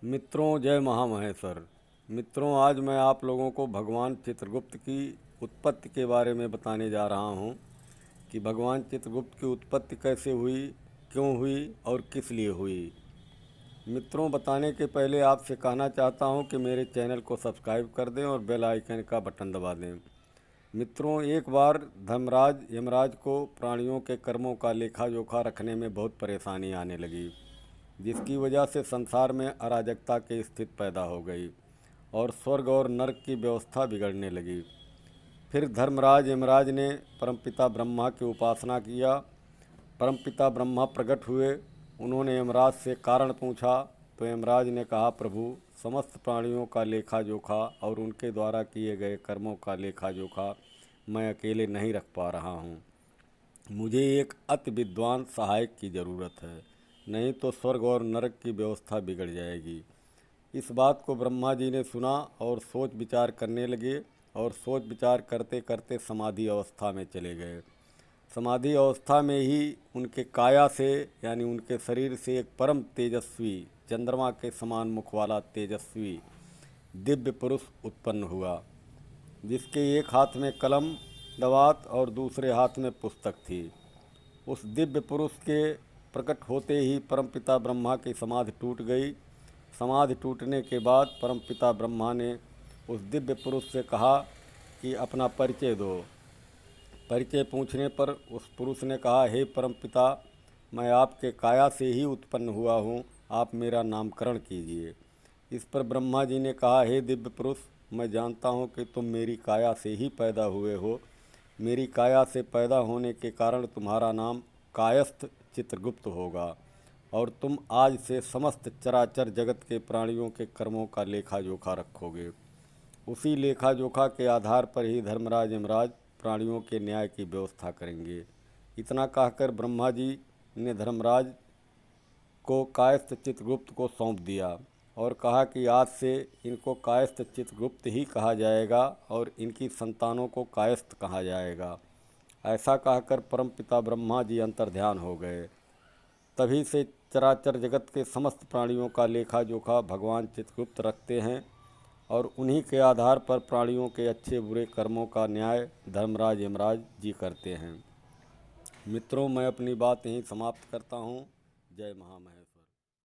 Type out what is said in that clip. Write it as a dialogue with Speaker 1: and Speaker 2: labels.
Speaker 1: मित्रों, जय महामहेश्वर। मित्रों, आज मैं आप लोगों को भगवान चित्रगुप्त की उत्पत्ति के बारे में बताने जा रहा हूँ कि भगवान चित्रगुप्त की उत्पत्ति कैसे हुई, क्यों हुई और किस लिए हुई। मित्रों, बताने के पहले आपसे कहना चाहता हूँ कि मेरे चैनल को सब्सक्राइब कर दें और बेल आइकन का बटन दबा दें। मित्रों, एक बार धर्मराज यमराज को प्राणियों के कर्मों का लेखा जोखा रखने में बहुत परेशानी आने लगी, जिसकी वजह से संसार में अराजकता की स्थिति पैदा हो गई और स्वर्ग और नरक की व्यवस्था बिगड़ने लगी। फिर धर्मराज यमराज ने परमपिता ब्रह्मा की उपासना किया। परमपिता ब्रह्मा प्रकट हुए। उन्होंने यमराज से कारण पूछा तो यमराज ने कहा, प्रभु, समस्त प्राणियों का लेखा जोखा और उनके द्वारा किए गए कर्मों का लेखा जोखा मैं अकेले नहीं रख पा रहा हूँ। मुझे एक अति विद्वान सहायक की ज़रूरत है, नहीं तो स्वर्ग और नरक की व्यवस्था बिगड़ जाएगी। इस बात को ब्रह्मा जी ने सुना और सोच विचार करने लगे और सोच विचार करते करते समाधि अवस्था में चले गए। समाधि अवस्था में ही उनके काया से यानी उनके शरीर से एक परम तेजस्वी, चंद्रमा के समान मुख वाला तेजस्वी दिव्य पुरुष उत्पन्न हुआ, जिसके एक हाथ में कलम दवात और दूसरे हाथ में पुस्तक थी। उस दिव्य पुरुष के प्रकट होते ही परमपिता ब्रह्मा की समाधि टूट गई। समाधि टूटने के बाद परमपिता ब्रह्मा ने उस दिव्य पुरुष से कहा कि अपना परिचय दो। परिचय पूछने पर उस पुरुष ने कहा, हे परमपिता, मैं आपके काया से ही उत्पन्न हुआ हूँ, आप मेरा नामकरण कीजिए। इस पर ब्रह्मा जी ने कहा, हे दिव्य पुरुष, मैं जानता हूँ कि तुम मेरी काया से ही पैदा हुए हो। मेरी काया से पैदा होने के कारण तुम्हारा नाम कायस्थ चित्रगुप्त होगा और तुम आज से समस्त चराचर जगत के प्राणियों के कर्मों का लेखा जोखा रखोगे। उसी लेखा जोखा के आधार पर ही धर्मराज यमराज प्राणियों के न्याय की व्यवस्था करेंगे। इतना कहकर ब्रह्मा जी ने धर्मराज को कायस्थ चित्रगुप्त को सौंप दिया और कहा कि आज से इनको कायस्थ चित्रगुप्त ही कहा जाएगा और इनकी संतानों को कायस्थ कहा जाएगा। ऐसा कहकर परमपिता ब्रह्मा जी अंतर्ध्यान हो गए। तभी से चराचर जगत के समस्त प्राणियों का लेखा जोखा भगवान चित्रगुप्त रखते हैं और उन्हीं के आधार पर प्राणियों के अच्छे बुरे कर्मों का न्याय धर्मराज यमराज जी करते हैं। मित्रों, मैं अपनी बात यहीं समाप्त करता हूँ। जय महामहेश्वर।